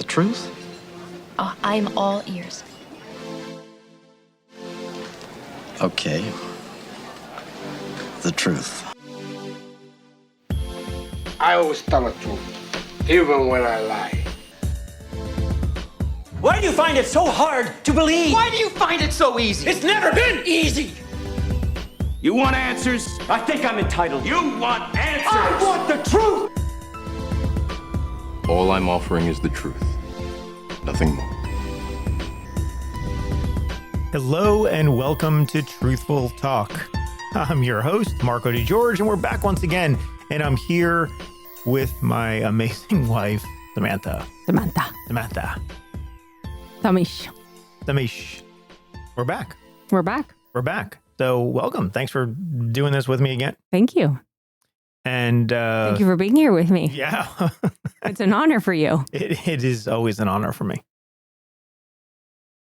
truth? Oh, I'm all ears. Okay. The truth. I always tell the truth, even when I lie. Why do you find it so hard to believe? Why do you find it so easy? It's never been easy. You want answers? I think I'm entitled. You want answers? I want the truth. All I'm offering is the truth. Nothing more. Hello and welcome to Truthful Talk. I'm your host, Marco DeGeorge, and we're back once again. And I'm here with my amazing wife, Samantha. Samish. We're back. We're back. So welcome. Thanks for doing this with me again. Thank you. And thank you for being here with me. Yeah. It's an honor for you. It is always an honor for me.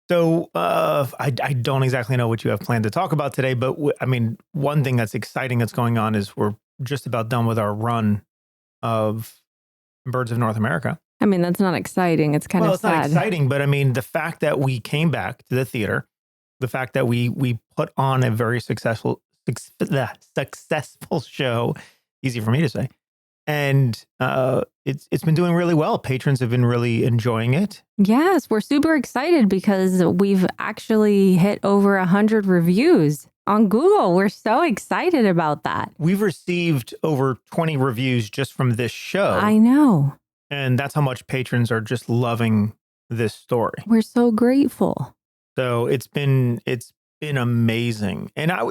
So I don't exactly know what you have planned to talk about today, but one thing that's exciting that's going on is we're just about done with our run of Birds of North America. I mean, that's not exciting. It's kind of sad. Well, it's not exciting, but I mean, the fact that we came back to the theater, the fact that we put on a very successful show, easy for me to say, and it's been doing really well. Patrons have been really enjoying it. Yes, we're super excited because we've actually hit over 100 reviews on Google. We're so excited about that. We've received over 20 reviews just from this show. I know. And that's how much patrons are just loving this story. We're so grateful. So it's been amazing. And I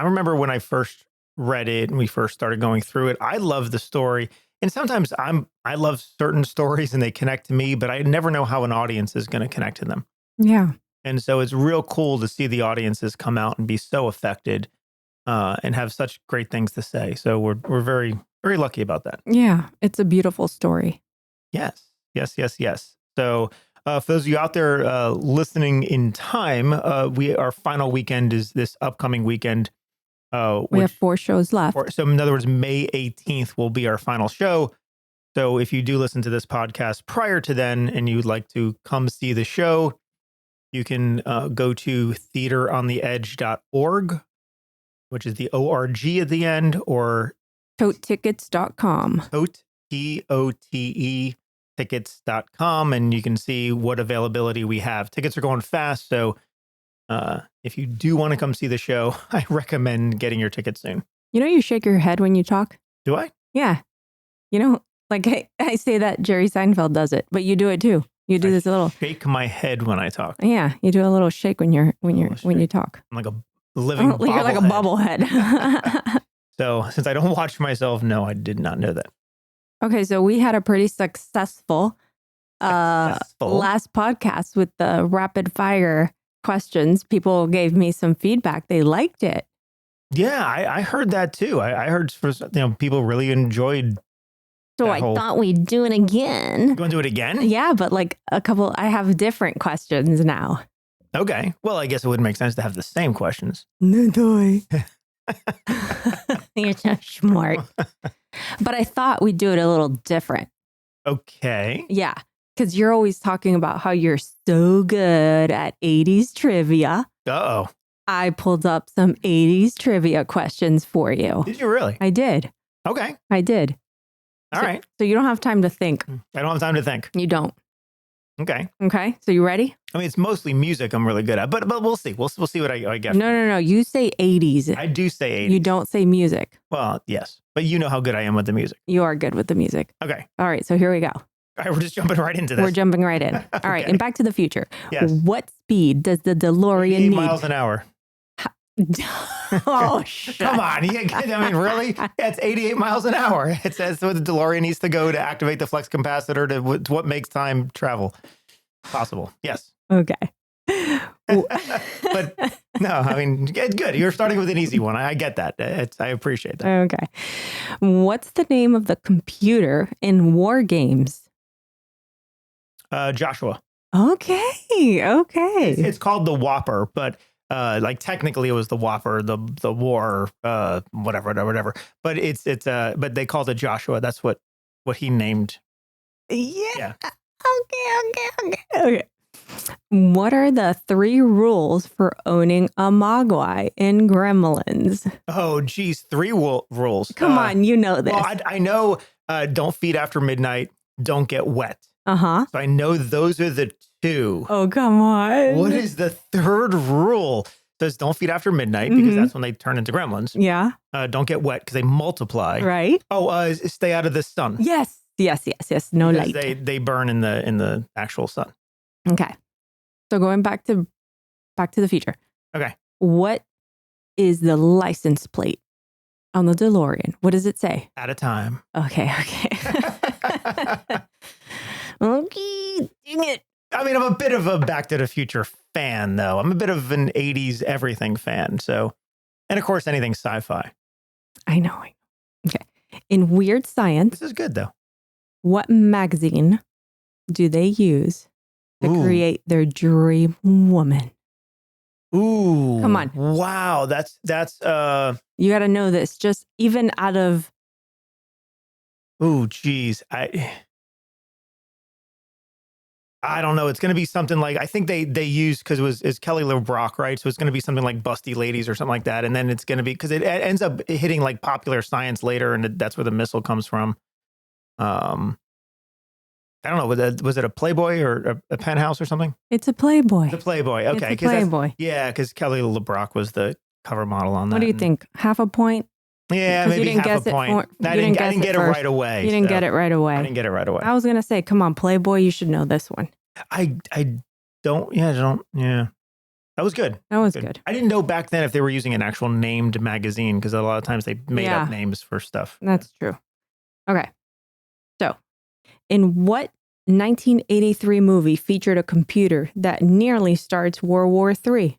remember when I first read it and we first started going through it, I love the story. And sometimes I love certain stories and they connect to me, but I never know how an audience is going to connect to them. Yeah. And so it's real cool to see the audiences come out and be so affected and have such great things to say. So we're very, very lucky about that. Yeah. It's a beautiful story. Yes. So for those of you out there listening in time, our final weekend is this upcoming weekend. We have 4 shows left. So in other words, May 18th will be our final show. So if you do listen to this podcast prior to then and you'd like to come see the show, you can go to theaterontheedge.org, which is the ORG at the end, or totetickets.com. TOTE tickets.com, and you can see what availability we have. Tickets are going fast, so if you do want to come see the show, I recommend getting your tickets soon. You know, you shake your head when you talk. Do I? Yeah. You know, like I say that Jerry Seinfeld does it, but you do it too. You do this little shake my head when I talk. Yeah, you do a little shake when you talk. I'm like a living bobblehead. You're like a bobblehead. So since I don't watch myself, no, I did not know that. Okay, so we had a pretty successful last podcast with the rapid fire questions. People gave me some feedback. They liked it. Yeah, I heard that too. I heard people really enjoyed. So I thought we'd do it again. You want to do it again? Yeah, but like I have different questions now. Okay. Well, I guess it would make sense to have the same questions. No, you're so smart. But I thought we'd do it a little different. Okay. Yeah. Because you're always talking about how you're so good at 80s trivia. Uh-oh. I pulled up some 80s trivia questions for you. Did you really? I did. Okay. I did. All right. So you don't have time to think. I don't have time to think. You don't. Okay. Okay. So you ready? I mean, it's mostly music I'm really good at, but we'll see. We'll see what I get. No. You say 80s. I do say 80s. You don't say music. Well, yes. But you know how good I am with the music. You are good with the music. Okay. All right. So here we go. All right. We're just jumping right into this. We're jumping right in. All right. Okay. And Back to the Future. Yes. What speed does the DeLorean need? 8 miles an hour. Oh, shit. Come on. I mean, really? Yeah, it's 88 miles an hour. It says what the DeLorean needs to go to activate the flex capacitor to what makes time travel possible. Yes. Okay. But no, I mean, it's good. You're starting with an easy one. I get that. I appreciate that. Okay. What's the name of the computer in War Games? Joshua. Okay. It's called the Whopper, but like technically it was the Whopper, the War, whatever. But but they called it Joshua. That's what he named. Yeah. Okay. What are the 3 rules for owning a Mogwai in Gremlins? Oh, geez. 3 rules. Come on, you know this. Well, I know don't feed after midnight. Don't get wet. Uh-huh. So I know those are the 2. Oh, come on. What is the 3rd rule? It says don't feed after midnight because that's when they turn into gremlins. Yeah. Don't get wet because they multiply. Right. Oh, stay out of the sun. Yes. No Because light. they burn in the actual sun. Okay. So going back to the Future. Okay. What is the license plate on the DeLorean? What does it say? At a time. Okay. Okay, dang it. I mean, I'm a bit of a Back to the Future fan, though. I'm a bit of an 80s everything fan. So, and of course, anything sci-fi. I know. Okay. In Weird Science, This is good, though. what magazine do they use to Ooh. create their dream woman? Ooh. Come on. Wow. That's You got to know this. Just even out of ooh, geez. I don't know. It's going to be something like, I think they use, because it's Kelly LeBrock, right? So it's going to be something like Busty Ladies or something like that. And then it's going to be, because it ends up hitting like Popular Science later, and that's where the missile comes from. I don't know. Was it a Playboy or a Penthouse or something? it's a Playboy. It's a Playboy. Okay. It's a Playboy. Yeah, because Kelly LeBrock was the cover model on that. What do you think? Half a point? Yeah, 'Cause you maybe didn't half guess a it point. for- I you didn't didn't guess get it it first. right away. You didn't so get it right away. I didn't get it right away. I was going to say, come on, Playboy, you should know this one. I don't. Yeah. That was good. That was good. I didn't know back then if they were using an actual named magazine, because a lot of times they made up names for stuff. That's true. Okay. So, in what 1983 movie featured a computer that nearly starts World War III?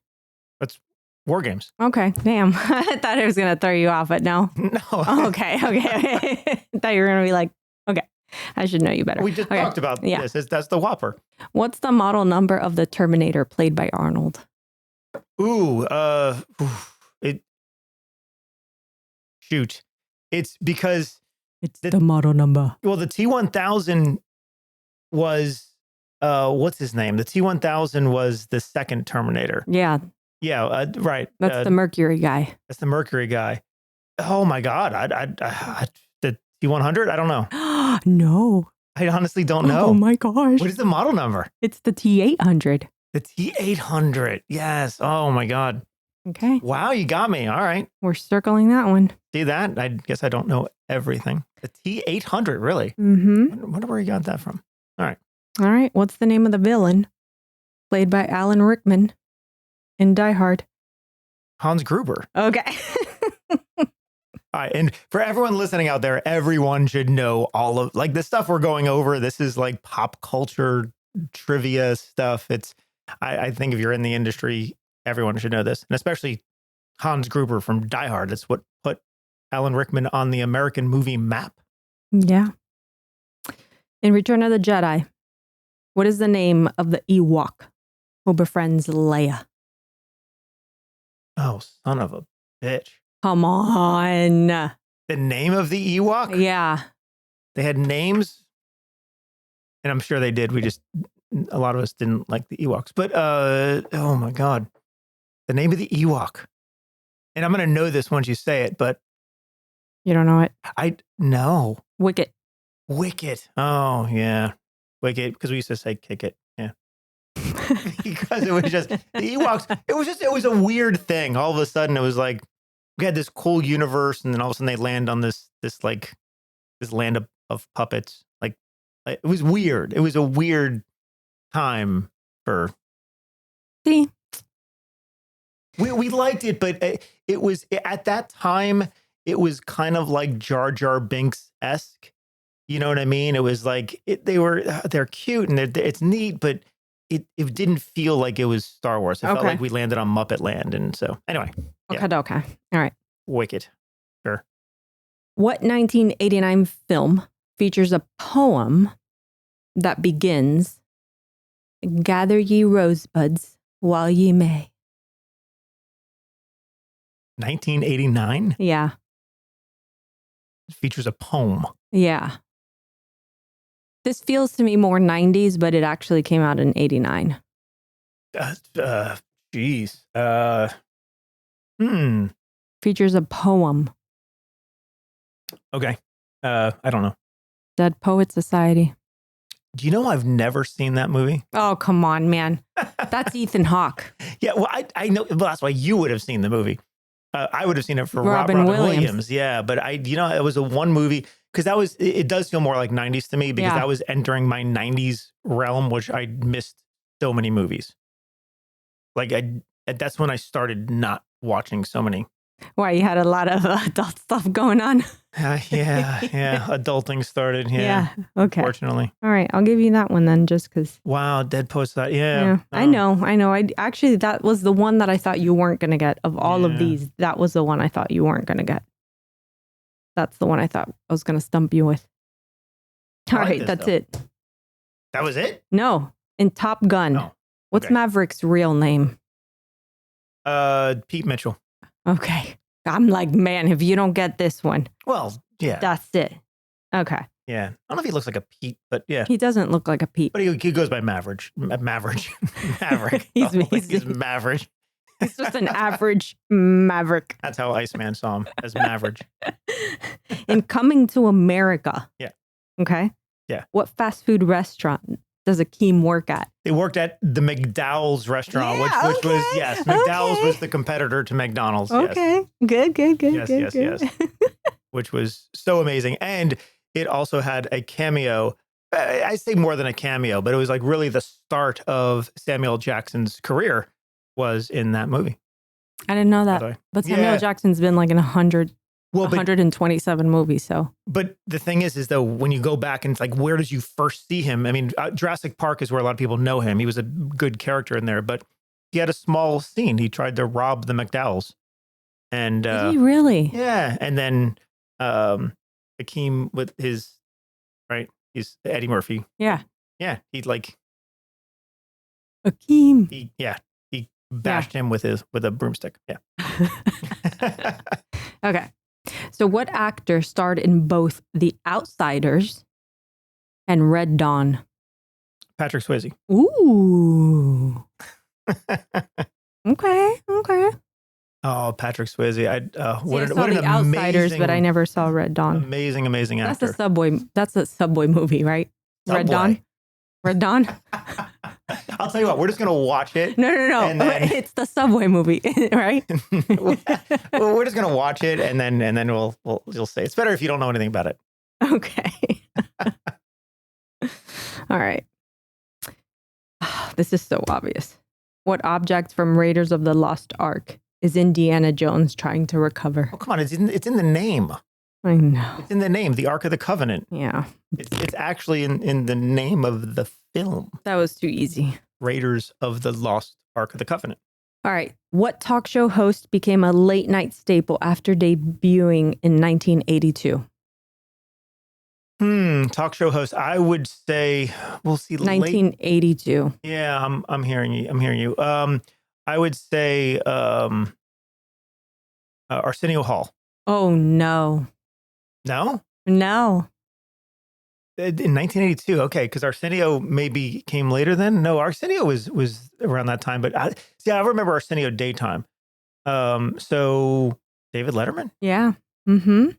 That's War Games. Okay. Damn. I thought it was going to throw you off, but no. No. Oh, okay. I thought you were going to be like, okay, I should know you better. We just talked about Yeah. this. That's the Whopper. What's the model number of the Terminator played by Arnold? Shoot. It's because It's the model number. well, the T-1000 was what's his name? The T-1000 was the second Terminator. Yeah, Yeah, right. that's the Mercury guy. That's the Mercury guy. Oh my God. I the T-100? I don't know. No. I honestly don't know. Oh my gosh. What is the model number? It's the T800. The T-800. Yes. Oh my God. Okay. Wow, you got me. All right. We're circling that one. See that? I guess I don't know everything. The T-800, really? Mm-hmm. Wonder where you got that from. All right. What's the name of the villain played by Alan Rickman in Die Hard? Hans Gruber. Okay. All right. And for everyone listening out there, everyone should know all of like the stuff we're going over. This is like pop culture trivia stuff. I think if you're in the industry, everyone should know this. And especially Hans Gruber from Die Hard. That's what put Alan Rickman on the American movie map. Yeah. In Return of the Jedi, what is the name of the Ewok who befriends Leia? Oh, son of a bitch. Come on. The name of the Ewok? Yeah. They had names. And I'm sure they did. A lot of us didn't like the Ewoks. But, oh my God. The name of the Ewok. And I'm going to know this once you say it, but. You don't know it? No. Wicket. Wicket. Oh, yeah. Wicket. Because we used to say kick it. Yeah. Because it was just, the Ewoks, it was a weird thing. All of a sudden, it was like, we had this cool universe, and then all of a sudden they land on this land of puppets. Like, it was weird. It was a weird time for. See? We liked it, but it was at that time. It was kind of like Jar Jar Binks-esque. You know what I mean? It was like they're cute and it's neat, but it didn't feel like it was Star Wars. It felt like we landed on Muppet Land, and so anyway. Okay. All right. Wicked. Sure. What 1989 film features a poem that begins, "Gather ye rosebuds while ye may"? 1989? Yeah. It features a poem. Yeah. This feels to me more 90s, but it actually came out in 89. Jeez. Features a poem. Okay. I don't know. Dead Poet Society. Do you know I've never seen that movie? Oh, come on, man. That's Ethan Hawke. Yeah, well, I know. Well, that's why you would have seen the movie. I would have seen it for Robin Williams. Yeah, but it was a one movie because it does feel more like 90s to me because Yeah. I was entering my 90s realm, which I missed so many movies. Like that's when I started not watching so many. Why, you had a lot of adult stuff going on? Yeah. Adulting started. Yeah. Okay. Fortunately. All right. I'll give you that one then just because. Wow. Dead Poets. Yeah. I know. Actually, that was the one that I thought you weren't going to get. Of all of these, that was the one I thought you weren't going to get. That's the one I thought I was going to stump you with. All right. That's it. That was it? No. In Top Gun. Oh, What's okay. Maverick's real name? Pete Mitchell. Okay. I'm like, man, if you don't get this one, Well, yeah. that's it. Okay. Yeah. I don't know if he looks like a Pete, but yeah. He doesn't look like a Pete. But he goes by Maverick. Maverick. He's Maverick. He's just an average Maverick. That's how Iceman saw him, as Maverick. In Coming to America. Yeah. Okay. Yeah. What fast food restaurant does Akeem work at? They worked at the McDowell's restaurant, which was, yes, McDowell's was the competitor to McDonald's. Okay. Yes. Good. Yes. Which was so amazing. And it also had a cameo. I say more than a cameo, but it was like really the start of Samuel Jackson's career was in that movie. I didn't know By the way. that. But Samuel Jackson's been like in 127 movies. So, but the thing is though, when you go back and it's like, where did you first see him? I mean, Jurassic Park is where a lot of people know him. He was a good character in there, but he had a small scene. He tried to rob the McDowell's, and did he really? yeah, and then Akeem with his he's Eddie Murphy. Yeah. He like Akeem. he bashed him with a broomstick. Yeah. Okay. So what actor starred in both The Outsiders and Red Dawn? Patrick Swayze. Ooh. Okay. Oh, Patrick Swayze. I saw what The an Outsiders, amazing, but I never saw Red Dawn. amazing That's actor. a Subway movie, right? Red Subway. Dawn? I'll tell you what, we're just going to watch it. No. And then- It's the Subway movie, right? Well, we're just going to watch it and then you'll say it's better if you don't know anything about it. Okay. All right. This is so obvious. What object from Raiders of the Lost Ark is Indiana Jones trying to recover? Oh, come on. It's in the name. I know. It's in the name, the Ark of the Covenant. Yeah. It's actually in the name of the film. That was too easy. Raiders of the Lost Ark of the Covenant. All right. What talk show host became a late night staple after debuting in 1982? Talk show host. I would say we'll see. 1982. Yeah, I'm hearing you. I would say Arsenio Hall. Oh, no. No? No. In 1982. Okay, because Arsenio maybe came later then. No, Arsenio was around that time. But I remember Arsenio daytime. So David Letterman? Yeah. Mm-hmm.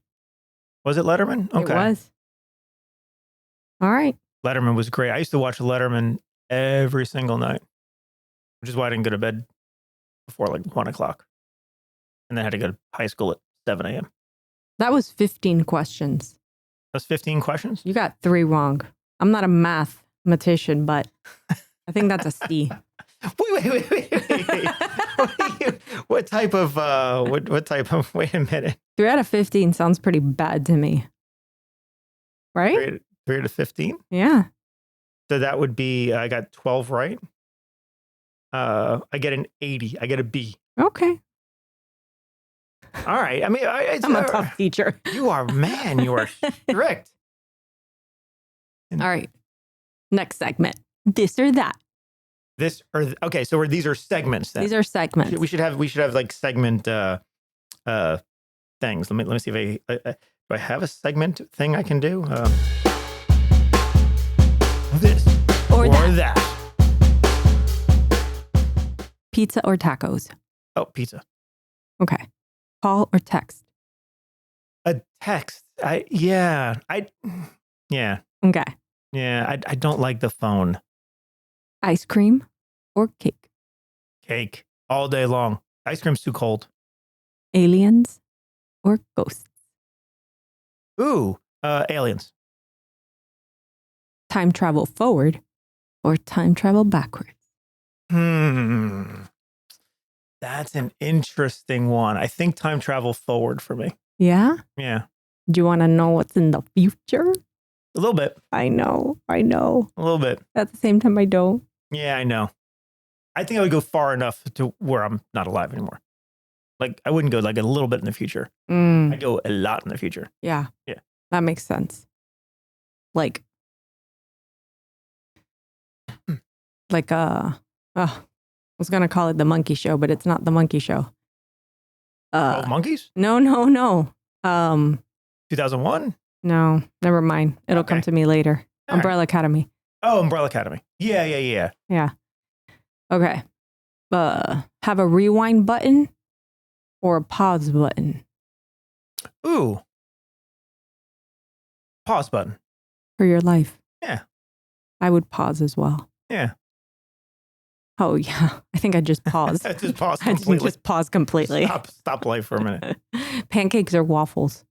Was it Letterman? Okay. It was. All right. Letterman was great. I used to watch Letterman every single night, which is why I didn't go to bed before like 1 o'clock. And then I had to go to high school at 7 a.m. That was 15 questions. That's 15 questions? You got 3 wrong. I'm not a mathematician, but I think that's a C. Wait. What type of, wait a minute. 3 out of 15 sounds pretty bad to me. Right? 3 to 15? Yeah. So that would be, I got 12 right. I get an 80. I get a B. Okay. All right. I mean, I'm a tough teacher. You are strict. All right. Next segment. This or that. Okay. So these are segments then. These are segments. We should have like segment things. Let me see if do I have a segment thing I can do. that. Pizza or tacos? Oh, pizza. Okay. Call or text? A text. Yeah. I don't like the phone. Ice cream or cake? Cake all day long. Ice cream's too cold. Aliens or ghosts? Ooh, aliens. Time travel forward or time travel backwards? That's an interesting one. I think time travel forward for me. Yeah? Yeah. Do you want to know what's in the future? A little bit. I know. A little bit. At the same time, I don't. Yeah, I know. I think I would go far enough to where I'm not alive anymore. Like, I wouldn't go like a little bit in the future. I'd go a lot in the future. Yeah. Yeah. That makes sense. Like, I was going to call it the monkey show, but it's not the monkey show. Monkeys? No. 2001? No, never mind. It'll come to me later. All Umbrella Academy. Oh, Umbrella Academy. Yeah. Yeah. Okay. Have a rewind button or a pause button Ooh. Pause button. for your life? Yeah. I would pause as well. Yeah. Oh, yeah. I think I just paused. Just pause I completely. just pause completely. Stop life for a minute. Pancakes or waffles?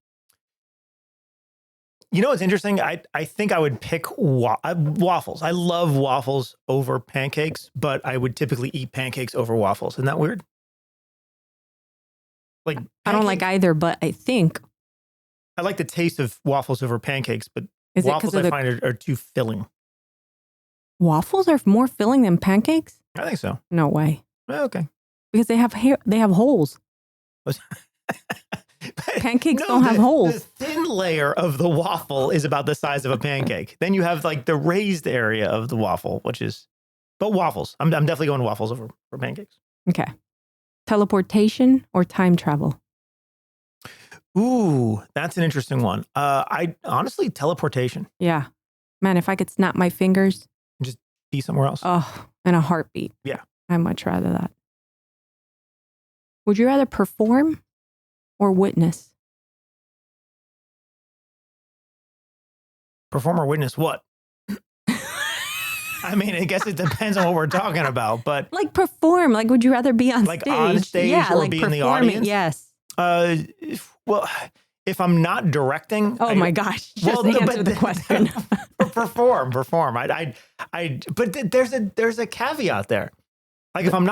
You know what's interesting? I think I would pick waffles. I love waffles over pancakes, but I would typically eat pancakes over waffles. Isn't that weird? Like I don't like either, but I think. I like the taste of waffles over pancakes, but Is it waffles 'cause of I find are too filling. Waffles are more filling than pancakes? I think so. No way. Okay. Because they have holes. Pancakes don't have holes. The thin layer of the waffle is about the size of a pancake. Then you have like the raised area of the waffle, but waffles. I'm definitely going waffles over for pancakes. Okay. Teleportation or time travel? Ooh, that's an interesting one. I honestly, teleportation. Yeah. Man, if I could snap my fingers. Just be somewhere else. Oh, in a heartbeat. Yeah. I'd much rather that. Would you rather perform or witness? Perform or witness what? I mean, I guess it depends on what we're talking about, but Like perform. Like, would you rather be on like stage? on stage yeah, or like be in the performing. audience? Yes. Well, if I'm not directing, Oh my gosh. Just answer the question. perform. But there's a caveat there. Like if I'm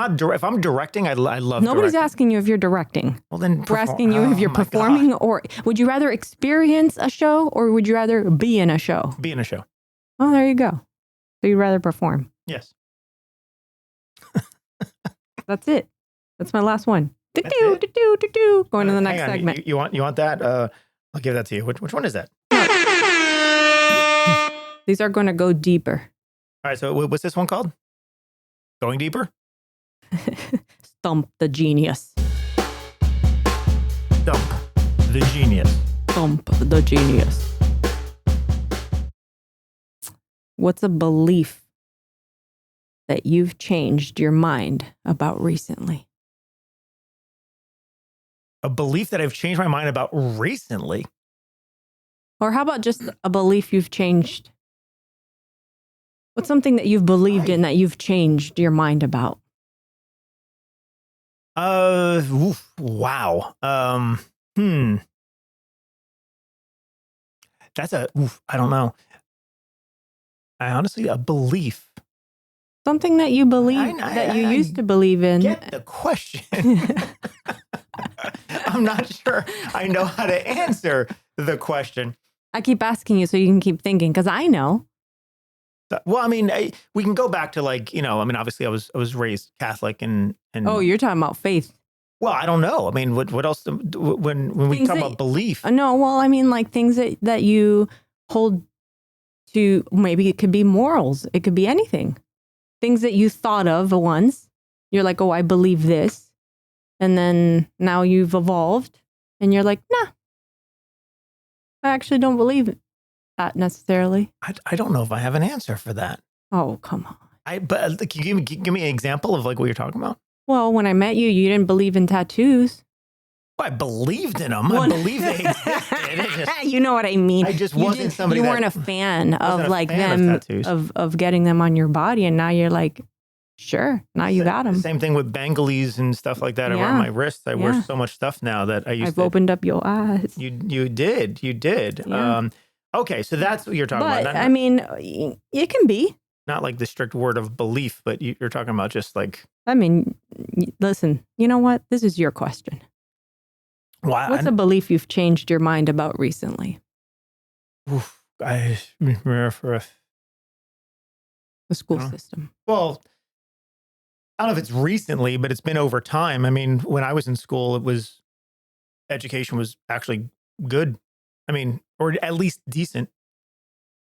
directing, I love. Nobody's directing. asking you if you're directing. Well, then We're asking you if you're performing, or would you rather experience a show or would you rather be in a show? Be in a show. Oh, there you go. So you'd rather perform. Yes. That's it. That's my last one. That's it? Going to the next Hang on, segment. You want that? I'll give that to you. Which one is that? These are going to go deeper. All right. So what's this one called? Going deeper? Stump the genius. Dump the genius. Stump the genius. What's a belief that you've changed your mind about recently? A belief that I've changed my mind about recently. Or how about just a belief you've changed? What's something that you've believed in that you've changed your mind about? Wow. That's I don't know. I honestly, a belief. Something that you believe, that you used to believe in. Get the question. I'm not sure I know how to answer the question. I keep asking you so you can keep thinking, because I know. Well, I mean, we can go back to obviously I was raised Catholic and Oh, you're talking about faith. Well, I don't know. I mean, what else when we Things talk that- about belief? No, well, I mean, like things that you hold to, maybe it could be morals. It could be anything. Things that you thought of once. You're like, oh, I believe this. And then now you've evolved and you're like, nah, I actually don't believe that necessarily. I don't know if I have an answer for that. Oh, come on. But can you give me an example of like what you're talking about? Well, when I met you, you didn't believe in tattoos. Well, I believed in them. I believe they existed. You know what I mean. I just wasn't somebody. You weren't a fan of like them tattoos. of getting them on your body, and now you're like, sure, now you got them. Same thing with Bengalis and stuff like that around my wrists. I wear so much stuff now that I've opened up your eyes. You did. Yeah. Okay, so that's what you're talking but, about. I mean, it can be. Not like the strict word of belief, but you're talking about just like. I mean, listen. You know what? This is your question. What's a belief you've changed your mind about recently? I remember for the school system. Well, I don't know if it's recently, but it's been over time. I mean, when I was in school, education was actually good. I mean, or at least decent.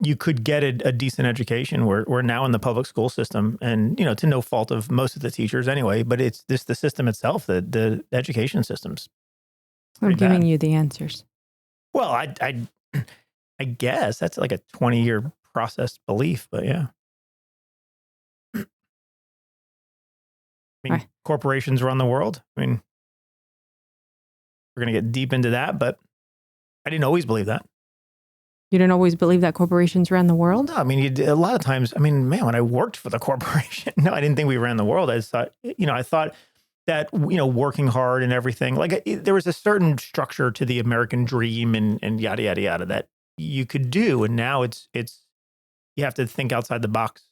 You could get a decent education. We're now in the public school system, and to no fault of most of the teachers anyway. But it's just the system itself, the education systems. I'm giving you the answers. Well, I guess that's like a 20-year processed belief, but yeah. I mean, corporations run the world. I mean, we're going to get deep into that, but I didn't always believe that. You didn't always believe that corporations ran the world? No, I mean, a lot of times, I mean, man, when I worked for the corporation, no, I didn't think we ran the world. I thought that, working hard and everything, like there was a certain structure to the American dream and yada, yada, yada that you could do. And now it's you have to think outside the box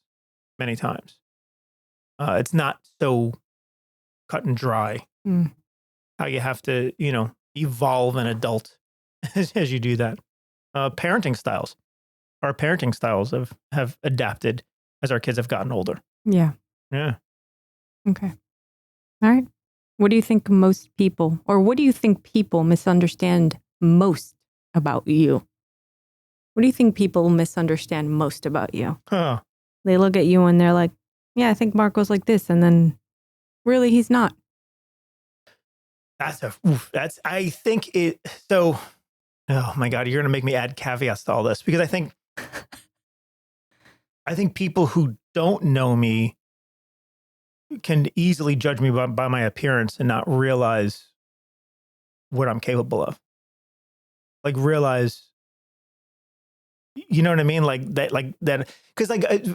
many times. It's not so cut and dry how you have to, evolve an adult as you do that. Our parenting styles have adapted as our kids have gotten older. Yeah. Yeah. Okay. All right. What do you think most people, or what do you think people misunderstand most about you? What do you think people misunderstand most about you? Huh. They look at you and they're like, yeah, I think Marco's like this. And then really he's not. I think it, so, oh my God, you're going to make me add caveats to all this because I think people who don't know me can easily judge me by my appearance and not realize what I'm capable of. Like realize, you know what I mean? Like that, because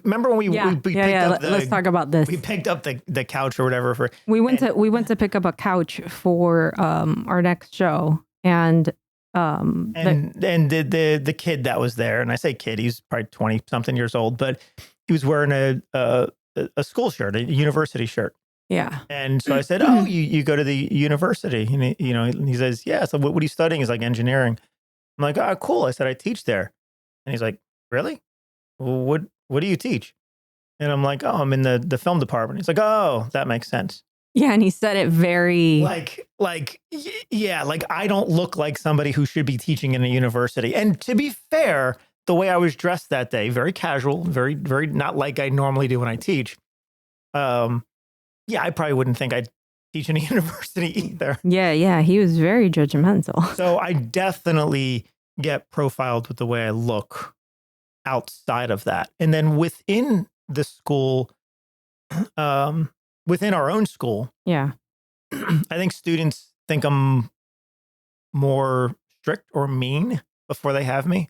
remember when we picked up let's talk about this. We picked up the couch or whatever we went to pick up a couch for our next show and the kid that was there, and I say kid, he's probably 20 something years old, but he was wearing a school shirt, a university shirt. Yeah. And so I said, oh, you go to the university? And he says, yeah. So what are you studying? He's like, engineering. I'm like, oh, cool. I said, I teach there. And he's like, really? Well, what do you teach? And I'm like, oh, I'm in the film department. He's like, oh, that makes sense. Yeah, and he said it very like I don't look like somebody who should be teaching in a university. And to be fair, the way I was dressed that day, very casual, very, very not like I normally do when I teach. I probably wouldn't think I'd teach in a university either. Yeah, he was very judgmental. So I definitely get profiled with the way I look outside of that. And then within the school, within our own school, yeah, I think students think I'm more strict or mean before they have me.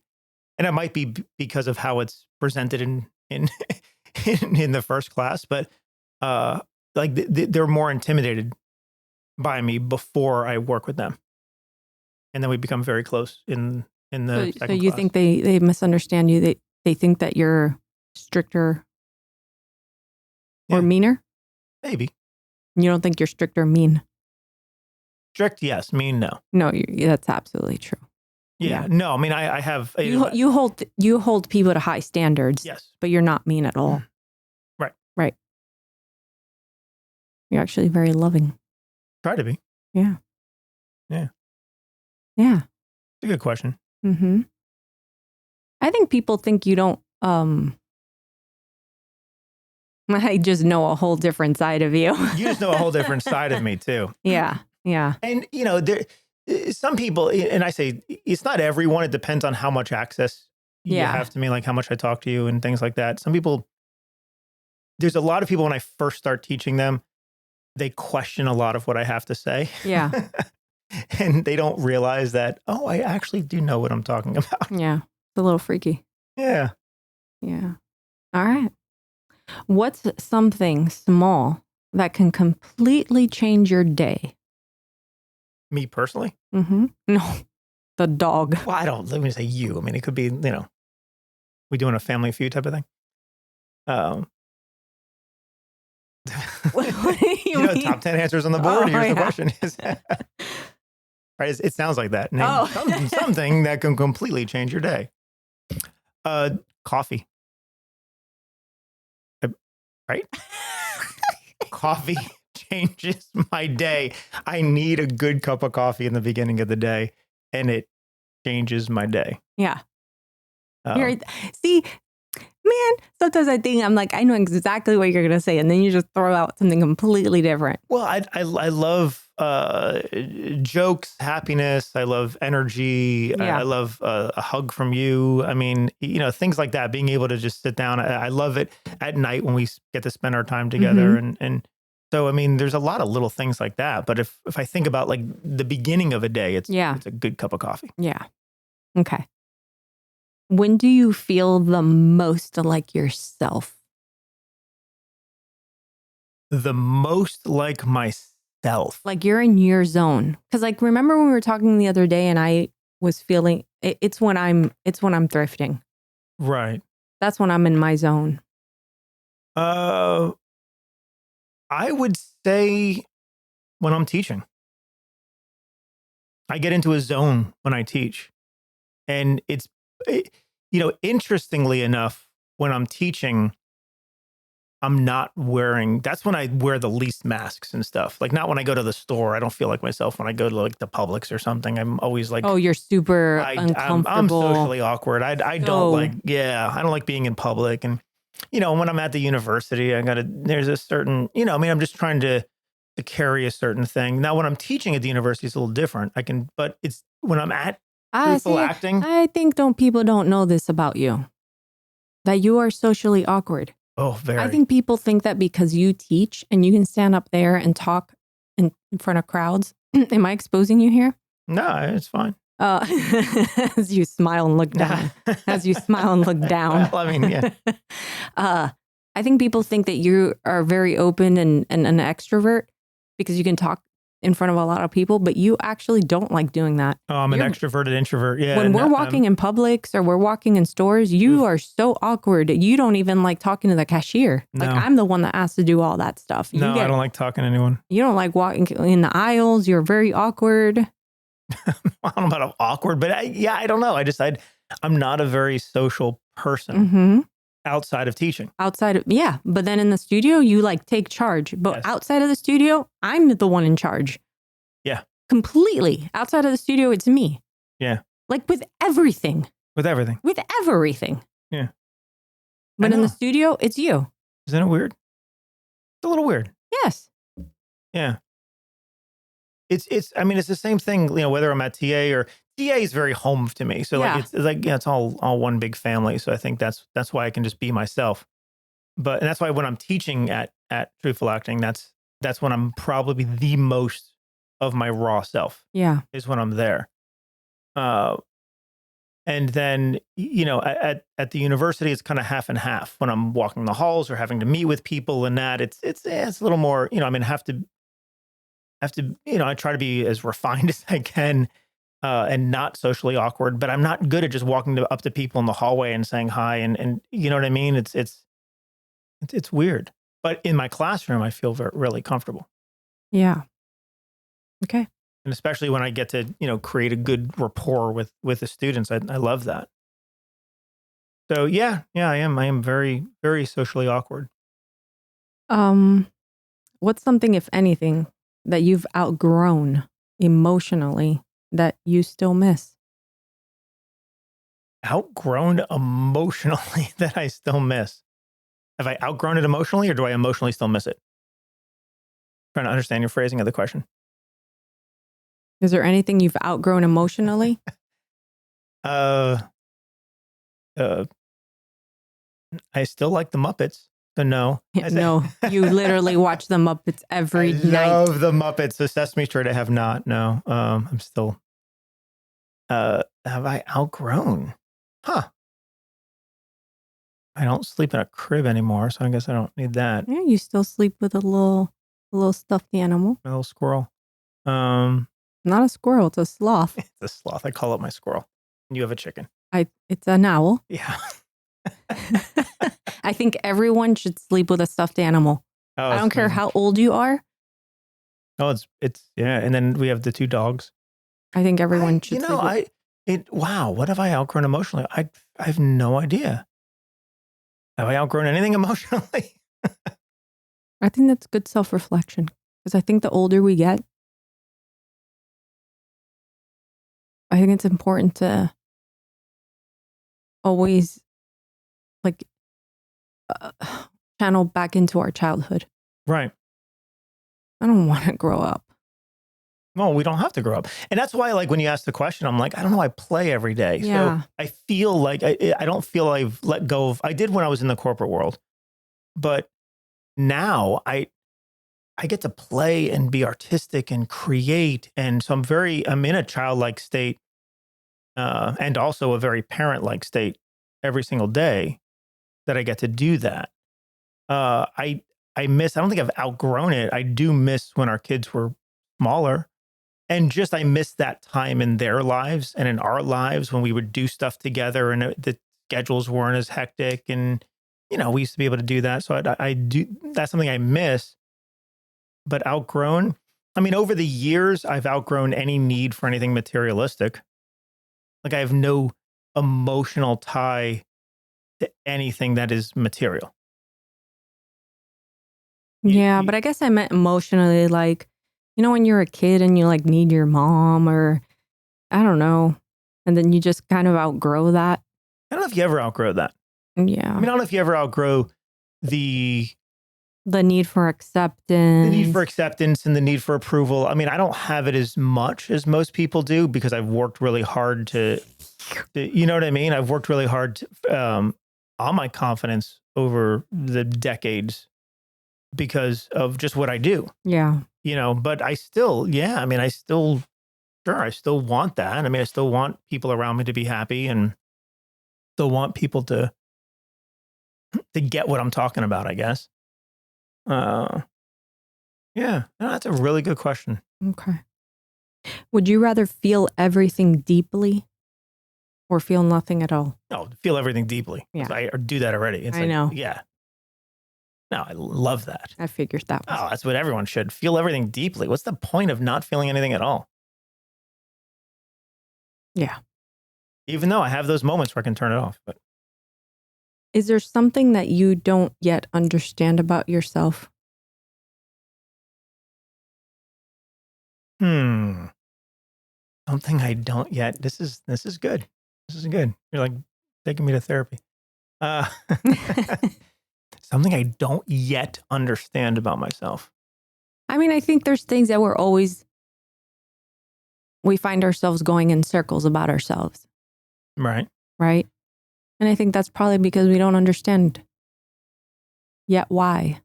And it might be because of how it's presented in the first class, but they're more intimidated by me before I work with them. And then we become very close in the second So you class. think they misunderstand you? They think that you're stricter or meaner? Maybe. You don't think you're strict or mean? Strict, yes. Mean, no. No, that's absolutely true. Yeah. No, I mean, I have... You hold people to high standards. Yes. But you're not mean at all. Right. You're actually very loving. Try to be. Yeah. Yeah. Yeah. It's a good question. Mm-hmm. I think people think you don't... I just know a whole different side of you. You just know a whole different side of me, too. Yeah. And, there... Some people, and I say it's not everyone, it depends on how much access you have to me, like how much I talk to you and things like that. Some people there's a lot of people when I first start teaching them, they question a lot of what I have to say. Yeah. And they don't realize that, oh, I actually do know what I'm talking about. Yeah. It's a little freaky. Yeah. Yeah. All right. What's something small that can completely change your day? Me personally? Mm-hmm. No, the dog. Well, I don't, let me say you. I mean, it could be, you know, we doing a Family Feud type of thing. What do you know, mean? top 10 answers on the board. Oh, Here's the yeah. question. Right? It sounds like that. Name Oh. something that can completely change your day. Coffee. Right? Coffee changes my day. I need a good cup of coffee in the beginning of the day, and it changes my day. Yeah. Um, See, man, sometimes I think I'm like, I know exactly what you're going to say. And then you just throw out something completely different. well, I love jokes, happiness. I love energy. Yeah. I love a hug from you. I mean, you know, things like that. Being able to just sit down. I love it at night when we get to spend our time together. And so, I mean, there's a lot of little things like that. But if I think about like the beginning of a day, it's a good cup of coffee. Yeah. Okay. When do you feel the most like yourself? The most like myself. Like you're in your zone. Because like, remember when we were talking the other day and I was feeling it's when I'm thrifting. Right. That's when I'm in my zone. I would say when I'm teaching. I get into a zone when I teach. And you know, interestingly enough, when I'm teaching, I'm not wearing, that's when I wear the least masks and stuff. Like not when I go to the store. I don't feel like myself when I go to like the Publix or something. I'm always like, oh, you're super I'm uncomfortable. socially awkward. I don't I don't like being in public. And, you know, when I'm at the university, there's a certain, you know, I mean, I'm just trying to carry a certain thing. Now, when I'm teaching at the university, it's a little different. but it's when I'm at Truthful acting. I think people don't know this about you. That you are socially awkward. Oh, very. I think people think that because you teach and you can stand up there and talk in front of crowds. Am I exposing you here? No, it's fine. As you smile and look down. As you smile and look down. Well, I mean, yeah. I think people think that you are very open and an extrovert because you can talk in front of a lot of people, but you actually don't like doing that. Oh, I'm an extroverted introvert. Yeah. When we're walking in Publix or we're walking in stores, you are so awkward. You don't even like talking to the cashier. Like I'm the one that has to do all that stuff. I don't like talking to anyone. You don't like walking in the aisles. You're very awkward. I don't know about awkward, but I don't know. I'm not a very social person outside of teaching. But then in the studio, you like take charge. But outside of the studio, I'm the one in charge. Yeah. Completely. Outside of the studio, it's me. Yeah. Like with everything. With everything. Yeah. But in the studio, it's you. Isn't it weird? It's a little weird. Yes. Yeah. I mean, it's the same thing, you know, whether I'm at TA or TA is very home to me. So it's all one big family. So I think that's why I can just be myself. And that's why when I'm teaching at Truthful Acting, that's when I'm probably the most of my raw self. Yeah. Is when I'm there. And then, you know, at the university, it's kind of half and half. When I'm walking the halls or having to meet with people and that, it's a little more, you know, I mean, have to, you know, I try to be as refined as I can and not socially awkward, but I'm not good at just walking up to people in the hallway and saying hi. And you know what I mean? It's weird, but in my classroom, I feel really comfortable. Yeah. Okay. And especially when I get to, you know, create a good rapport with the students, I love that. So yeah, I am very, very socially awkward. What's something, if anything, that you've outgrown emotionally that you still miss? Outgrown emotionally that I still miss. Have I outgrown it emotionally, or do I emotionally still miss it? Trying to understand your phrasing of the question. Is there anything you've outgrown emotionally? I still like the Muppets. So no. No, you literally watch the Muppets every I night. love the Muppets. The Sesame Street I have not. No. I'm still. Have I outgrown? Huh. I don't sleep in a crib anymore, so I guess I don't need that. Yeah, you still sleep with a little stuffed animal. A little squirrel. Not a squirrel, it's a sloth. It's a sloth. I call it my squirrel. You have a chicken. It's an owl. Yeah. I think everyone should sleep with a stuffed animal. Oh, I don't care how old you are. Oh, it's yeah. And then we have the 2 dogs. I think everyone should. Wow. What have I outgrown emotionally? I have no idea. Have I outgrown anything emotionally? I think that's good self-reflection because I think the older we get, I think it's important to always channel back into our childhood. Right. I don't want to grow up. No, we don't have to grow up. And that's why, like, when you ask the question, I'm like, I don't know. I play every day. Yeah. So I feel like I don't feel I've let go of, I did when I was in the corporate world, but now I get to play and be artistic and create. And so I'm in a childlike state and also a very parent-like state every single day that I get to do that. I don't think I've outgrown it. I do miss when our kids were smaller. And just, I miss that time in their lives and in our lives when we would do stuff together and the schedules weren't as hectic. And, we used to be able to do that. So I do, that's something I miss, but outgrown. I mean, over the years, I've outgrown any need for anything materialistic. Like, I have no emotional tie to anything that is material. Yeah, but I guess I meant emotionally, like, when you're a kid and you like need your mom or I don't know, and then you just kind of outgrow that. I don't know if you ever outgrow that. Yeah. I mean, I don't know if you ever outgrow the need for acceptance. The need for acceptance and the need for approval. I mean, I don't have it as much as most people do because I've worked really hard to you know what I mean? I've worked really hard on my confidence over the decades because of just what I do. Yeah. But I still, I still want that. I mean, I still want people around me to be happy and still want people to get what I'm talking about, I guess. Yeah, no, that's a really good question. Okay. Would you rather feel everything deeply or feel nothing at all? No, feel everything deeply. Yeah. I do that already. It's I know. Yeah. No, I love that. I figured that was. Oh, that's what everyone should. Feel everything deeply. What's the point of not feeling anything at all? Yeah. Even though I have those moments where I can turn it off. But is there something that you don't yet understand about yourself? Something I don't yet. This is good. This is good. You're like taking me to therapy. Something I don't yet understand about myself. I mean, I think there's things that we find ourselves going in circles about ourselves. Right. Right. And I think that's probably because we don't understand yet why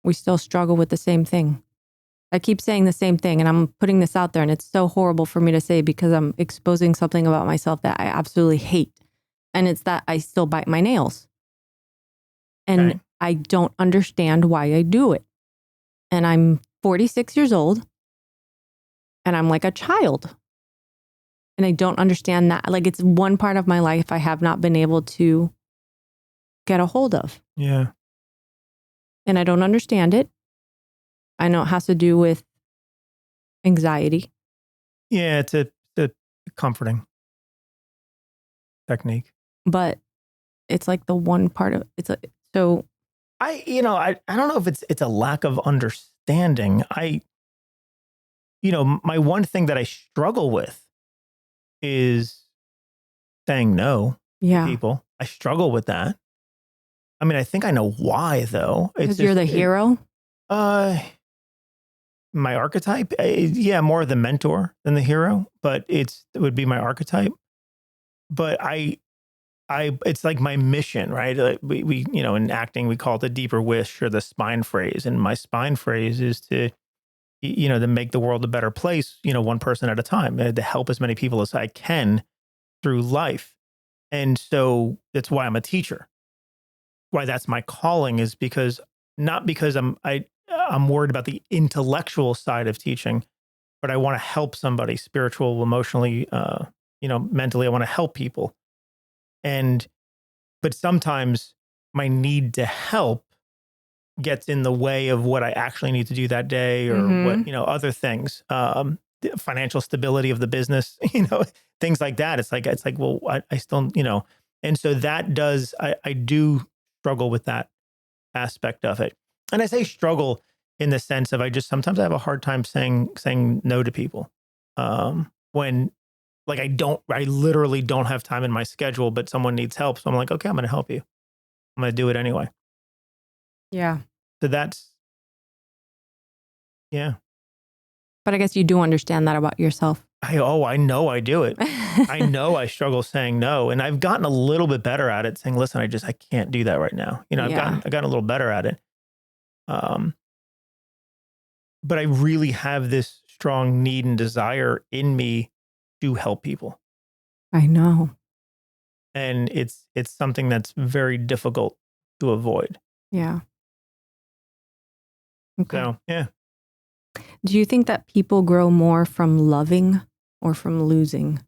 we still struggle with the same thing. I keep saying the same thing and I'm putting this out there and it's so horrible for me to say because I'm exposing something about myself that I absolutely hate. And it's that I still bite my nails. And I don't understand why I do it. And I'm 46 years old and I'm like a child. And I don't understand that. Like, it's one part of my life I have not been able to get a hold of. Yeah. And I don't understand it. I know it has to do with anxiety. Yeah, it's a comforting technique. But it's like the one part of it's like, so I don't know if it's a lack of understanding. My one thing that I struggle with is saying no to people. I struggle with that. I mean, I think I know why though. Because you're the hero? My archetype? More the mentor than the hero, but it would be my archetype. But I it's like my mission, right? We in acting, we call it the deeper wish or the spine phrase. And my spine phrase is to make the world a better place, one person at a time, to help as many people as I can through life. And so that's why I'm a teacher. Why that's my calling is not because I'm worried about the intellectual side of teaching, but I want to help somebody spiritual, emotionally, mentally. I want to help people. But sometimes my need to help gets in the way of what I actually need to do that day, or what, other things, the financial stability of the business, things like that. It's like, well, I still, and so that does, I do struggle with that aspect of it. And I say struggle in the sense of sometimes I have a hard time saying no to people. When like I literally don't have time in my schedule, but someone needs help. So I'm like, okay, I'm going to help you. I'm going to do it anyway. Yeah. So that's, yeah. But I guess you do understand that about yourself. I know I do it. I know I struggle saying no. And I've gotten a little bit better at it, saying, listen, I can't do that right now. I've gotten a little better at it. But I really have this strong need and desire in me to help people. I know. And it's something that's very difficult to avoid. Yeah. Okay. So, yeah. Do you think that people grow more from loving or from losing?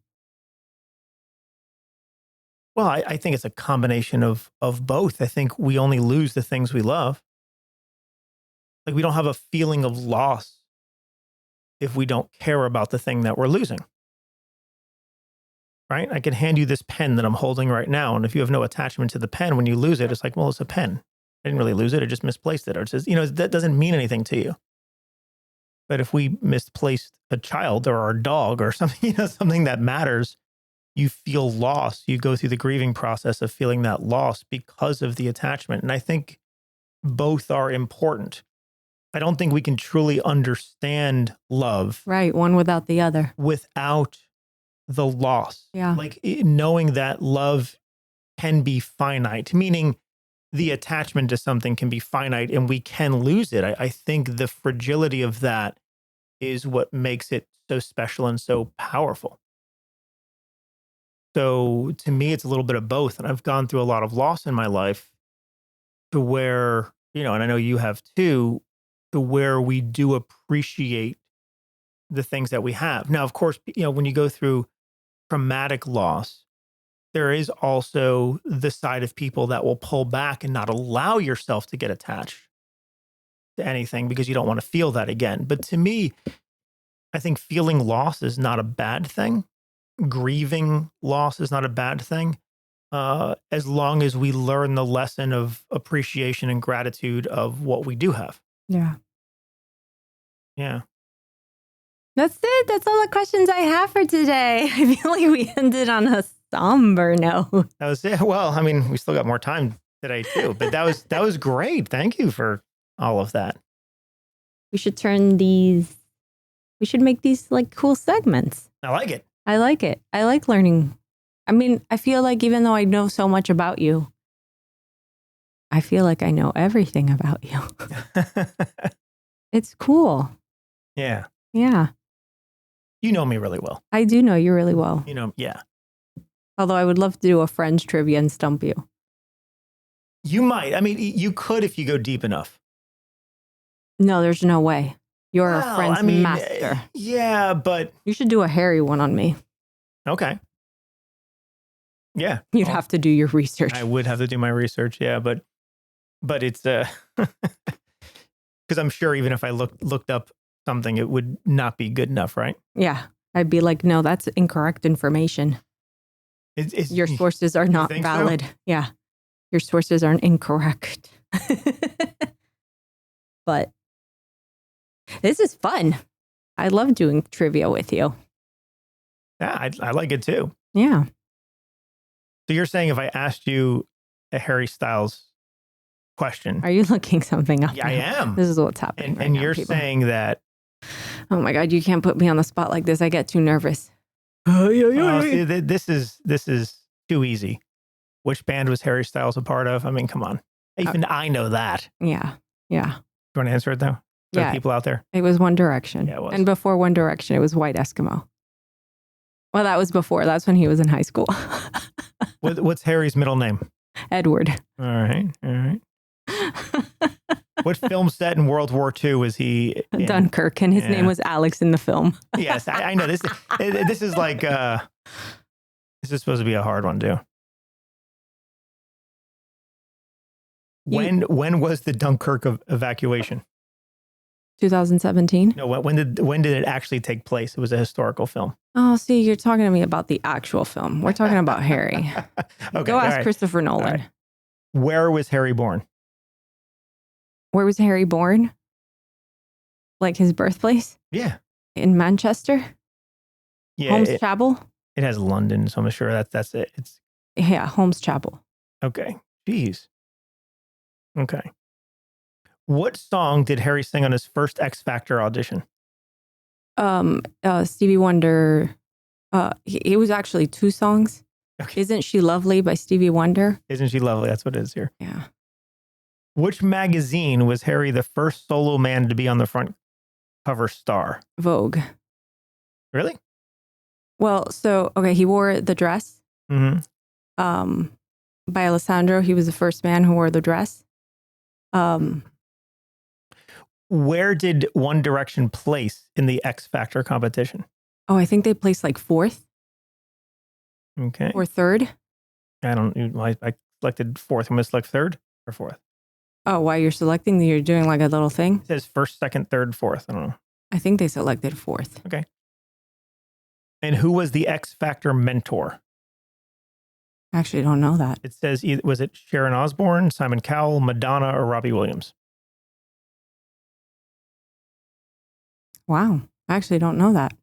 Well, I think it's a combination of both. I think we only lose the things we love. Like we don't have a feeling of loss if we don't care about the thing that we're losing. Right? I can hand you this pen that I'm holding right now. And if you have no attachment to the pen, when you lose it, it's like, well, it's a pen. I didn't really lose it. I just misplaced it. Or it says, that doesn't mean anything to you. But if we misplaced a child or our dog or something, something that matters, you feel loss. You go through the grieving process of feeling that loss because of the attachment. And I think both are important. I don't think we can truly understand love. Right. One without the other. Without the loss. Yeah. Like knowing that love can be finite, meaning the attachment to something can be finite and we can lose it. I think the fragility of that is what makes it so special and so powerful. So to me, it's a little bit of both. And I've gone through a lot of loss in my life to where, and I know you have too, to where we do appreciate the things that we have. Now, of course, when you go through traumatic loss, there is also the side of people that will pull back and not allow yourself to get attached to anything because you don't want to feel that again. But to me, I think feeling loss is not a bad thing. Grieving loss is not a bad thing. As long as we learn the lesson of appreciation and gratitude of what we do have. Yeah. Yeah. That's it. That's all the questions I have for today. I feel like we ended on a somber note. That was it. Well, I mean, we still got more time today too, but that was great. Thank you for all of that. We should we should make these like cool segments. I like it. I like it. I like learning. I mean, I feel like even though I know so much about you, I feel like I know everything about you. It's cool. Yeah. Yeah. You know me really well. I do know you really well. Yeah. Although I would love to do a Friends trivia and stump you. You might. I mean, you could if you go deep enough. No, there's no way. You're a Friends master. Yeah, but... You should do a hairy one on me. Okay. Yeah. You'd have to do your research. I would have to do my research, yeah, but it's... Because I'm sure even if I looked up something, it would not be good enough, right? Yeah. I'd be like, no, that's incorrect information. Your sources are not valid. So? Yeah. Your sources aren't incorrect. But this is fun. I love doing trivia with you. Yeah, I like it too. Yeah. So you're saying if I asked you a Harry Styles question. Are you looking something up? Yeah, now? I am. This is what's happening. And you're saying that. Oh my God, you can't put me on the spot like this. I get too nervous. See, this is too easy. Which band was Harry Styles a part of? I mean, come on. Even I know that. Yeah. Yeah. You want to answer it though? For Yeah. the people out there. It was One Direction. Yeah, it was. And before One Direction, it was White Eskimo. Well, that was before. That's when he was in high school. What's Harry's middle name? Edward. All right. All right. What film set in World War II was he in? Dunkirk. And his name was Alex in the film. Yes, I know. This is like, this is supposed to be a hard one too. When was the Dunkirk evacuation? 2017. No, when did it actually take place? It was a historical film. Oh, see, you're talking to me about the actual film. We're talking about Harry. Okay, Go ask all right. Christopher Nolan. All right. Where was Harry born? Where was Harry born? Like his birthplace? Yeah. In Manchester? Yeah. Holmes Chapel? It has London, so I'm sure that's it. It's Yeah, Holmes Chapel. okay. Jeez. Okay. What song did Harry sing on his first X Factor audition? Stevie Wonder. It was actually 2 songs. Okay. Isn't She Lovely by Stevie Wonder? Isn't She Lovely? That's what it is here. Yeah. Which magazine was Harry the first solo man to be on the front cover star? Vogue. Really? Well, so, okay, he wore the dress. Mm-hmm. By Alessandro. He was the first man who wore the dress. Where did One Direction place in the X Factor competition? Oh, I think they placed like 4th Okay. or 3rd. I selected 4th. I'm going to select 3rd or 4th. Oh, while you're selecting, you're doing like a little thing? It says 1st, 2nd, 3rd, 4th. I don't know. I think they selected 4th. Okay. And who was the X Factor mentor? Actually, I don't know that. It says, was it Sharon Osbourne, Simon Cowell, Madonna, or Robbie Williams? Wow. I actually don't know that.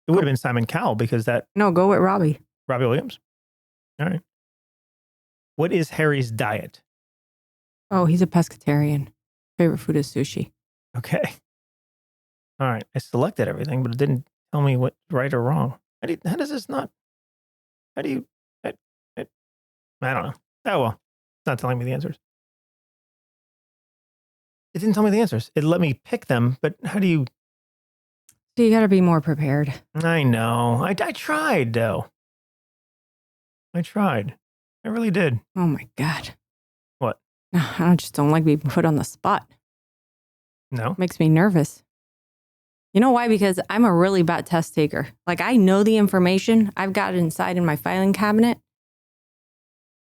It would have been Simon Cowell because that No, go with Robbie. Robbie Williams. All right. What is Harry's diet? Oh, he's a pescatarian. Favorite food is sushi. Okay. All right. I selected everything, but it didn't tell me what's right or wrong. How does this not? How do you? I don't know. Oh, well. It's not telling me the answers. It didn't tell me the answers. It let me pick them, but how do you? So you got to be more prepared. I know. I tried, though. I tried. I really did. Oh my God. What? I just don't like being put on the spot. No. Makes me nervous. You know why? Because I'm a really bad test taker. Like I know the information. I've got it inside in my filing cabinet.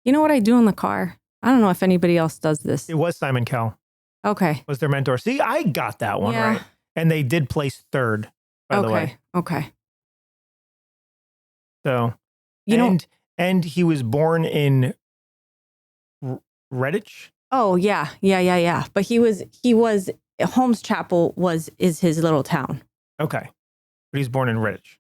You know what I do in the car? I don't know if anybody else does this. It was Simon Cowell. Okay. Was their mentor. See, I got that one Yeah. right. And they did place 3rd, by the way. Okay. So, You know. and he was born in Redditch. Oh yeah. But he was Holmes Chapel is his little town. Okay. But he's born in Redditch.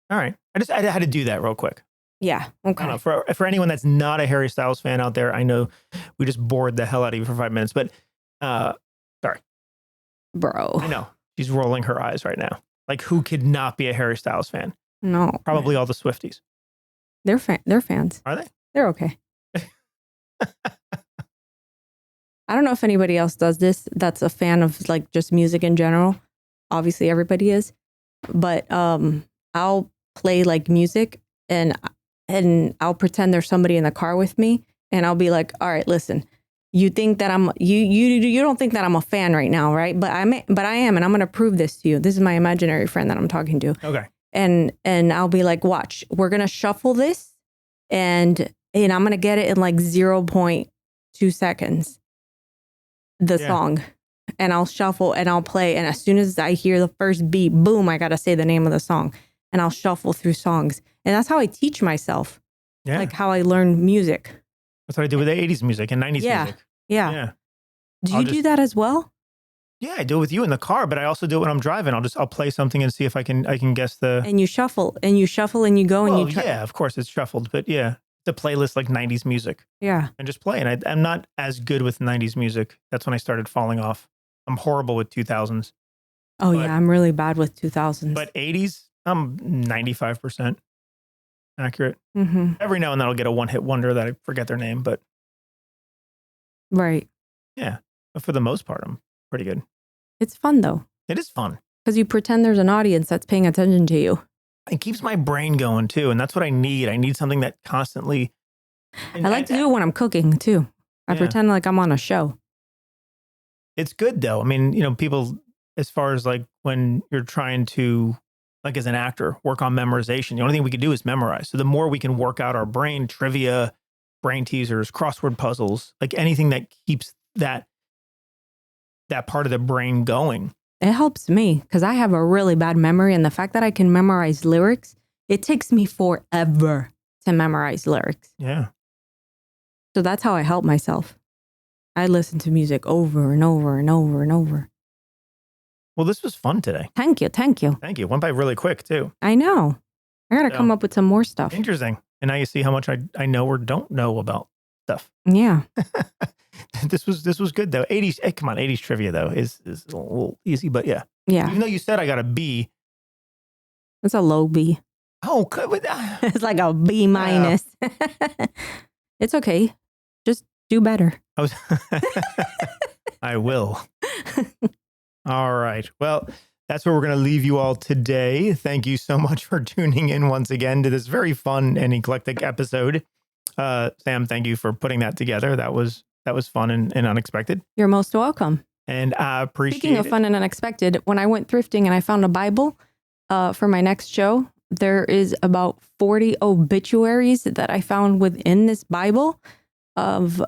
All right. I had to do that real quick. Yeah. I Okay. don't know, for anyone that's not a Harry Styles fan out there, I know we just bored the hell out of you for 5 minutes, but sorry. Bro. I know. She's rolling her eyes right now. Like, who could not be a Harry Styles fan? No. Probably all the Swifties. They're fans. Are they? They're okay. I don't know if anybody else does this that's a fan of like just music in general. Obviously everybody is. But I'll play like music and I'll pretend there's somebody in the car with me and I'll be like, "All right, listen. You think that you don't think that I'm a fan right now, right? But I am, and I'm going to prove this to you. This is my imaginary friend that I'm talking to." Okay. And I'll be like, "Watch. We're going to shuffle this and I'm going to get it in like 0.2 seconds. The song, and I'll shuffle and I'll play. And as soon as I hear the first beat, boom, I got to say the name of the song and I'll shuffle through songs. And that's how I teach myself, like how I learn music. That's what I do with the 80s music and 90s music. Yeah. Do you do that as well? Yeah, I do it with you in the car, but I also do it when I'm driving. I'll play something and see if I can guess the. And you shuffle and you go and you try. Yeah, of course it's shuffled, but yeah. The playlist like 90s music. Yeah. And just play. And I'm not as good with 90s music. That's when I started falling off. I'm horrible with 2000s. Oh, yeah. I'm really bad with 2000s. But 80s, I'm 95%. accurate. Mm-hmm. Every now and then I'll get a one-hit wonder that I forget their name, but Right. yeah. But for the most part, I'm pretty good. It's fun though, It is fun. because you pretend there's an audience that's paying attention to you. It keeps my brain going too, and that's what I need. I need something that constantly. I like to do it when I'm cooking too. I Yeah. pretend like I'm on a show. It's good though. I mean, people, as far as like when you're trying to, like as an actor, work on memorization, the only thing we can do is memorize. So the more we can work out our brain, trivia, brain teasers, crossword puzzles, like anything that keeps that part of the brain going. It helps me because I have a really bad memory. And the fact that I can memorize lyrics, it takes me forever to memorize lyrics. Yeah. So that's how I help myself. I listen to music over and over and over and over. Well, this was fun today. Thank you. Thank you. Thank you. Went by really quick too. I know. I got to come up with some more stuff. Interesting. And now you see how much I know or don't know about stuff. Yeah. This was good though. 80s, come on, 80s trivia though is a little easy, but yeah. Yeah. Even though you said I got a B. It's a low B. Oh, good. It's like a B minus. It's okay. Just do better. I will. All right. Well, that's where we're going to leave you all today. Thank you so much for tuning in once again to this very fun and eclectic episode. Sam, thank you for putting that together. That was fun and unexpected. You're most welcome. And I appreciate Speaking of it. fun and unexpected, when I went thrifting and I found a Bible for my next show, there is about 40 obituaries that I found within this Bible of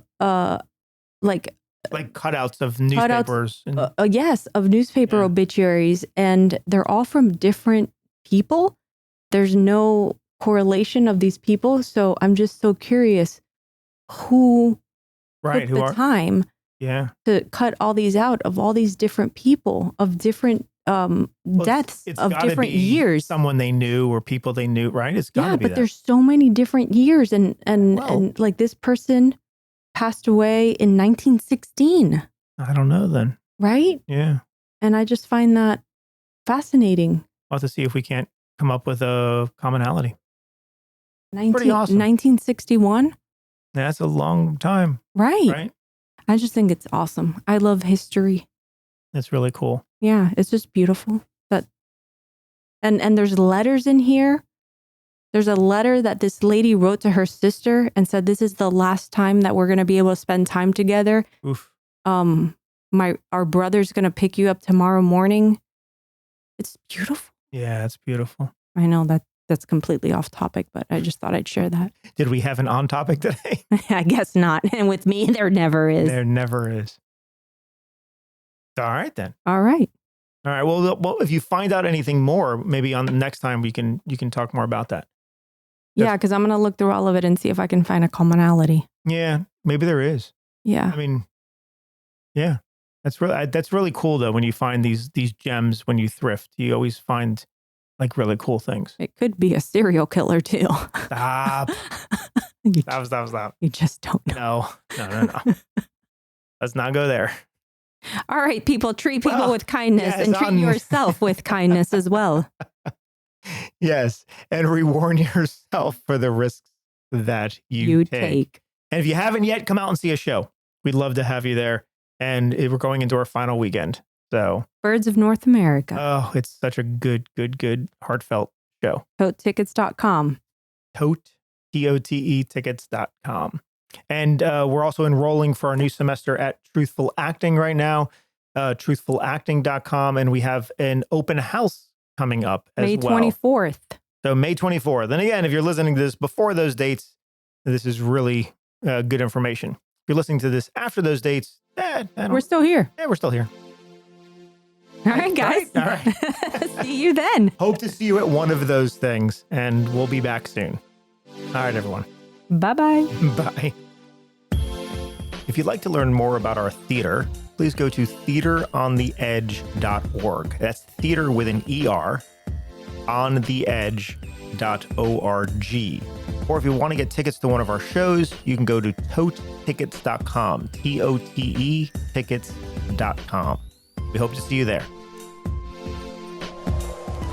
like cutouts of newspapers. yes, of newspaper obituaries, and they're all from different people. There's no correlation of these people, so I'm just so curious who took the time to cut all these out of all these different people of different deaths it's of gotta different be years. Someone they knew or people they knew, right? It's got to be but that. there's so many different years, and like this person passed away in 1916. I don't know then. Right? Yeah. And I just find that fascinating. We'll have to see if we can't come up with a commonality. Pretty awesome. 1961? That's a long time. Right. I just think it's awesome. I love history. It's really cool. Yeah, it's just beautiful. And there's letters in here. There's a letter that this lady wrote to her sister and said, "This is the last time that we're going to be able to spend time together. Oof. Our brother's going to pick you up tomorrow morning." It's beautiful. Yeah, it's beautiful. I know that's completely off topic, but I just thought I'd share that. Did we have an on topic today? I guess not. And with me, there never is. There never is. All right, then. All right. All right. Well, if you find out anything more, maybe on the next time you can talk more about that. Yeah, because I'm going to look through all of it and see if I can find a commonality. Yeah, maybe there is. Yeah. I mean, yeah, that's really cool though. When you find these gems when you thrift, you always find like really cool things. It could be a serial killer too. Stop. Stop. You just don't know. No. Let's not go there. All right, people, treat people with kindness and treat on- yourself with kindness as well. Yes, and reward yourself for the risks that you take. And if you haven't yet, come out and see a show. We'd love to have you there. And we're going into our final weekend. So Birds of North America. Oh, it's such a good, heartfelt show. ToteTickets.com. TOTE tickets.com. And we're also enrolling for our new semester at Truthful Acting right now, truthfulacting.com. And we have an open house coming up as May well. 24th. So May 24th. Then again, if you're listening to this before those dates, this is really good information. If you're listening to this after those dates, we're still here. Yeah, we're still here. All right, guys. All right. See you then. Hope to see you at one of those things, and we'll be back soon. All right, everyone. Bye-bye. Bye. If you'd like to learn more about our theater, please go to theaterontheedge.org. That's theater with an ER, ontheedge.org. Or if you want to get tickets to one of our shows, you can go to totetickets.com, TOTE tickets.com. We hope to see you there.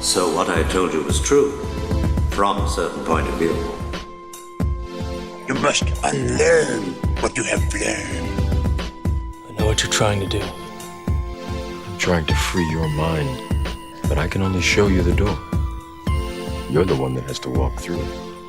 So what I told you was true. from a certain point of view. You must unlearn what you have learned. I know what you're trying to do. I'm trying to free your mind, but I can only show you the door. You're the one that has to walk through it.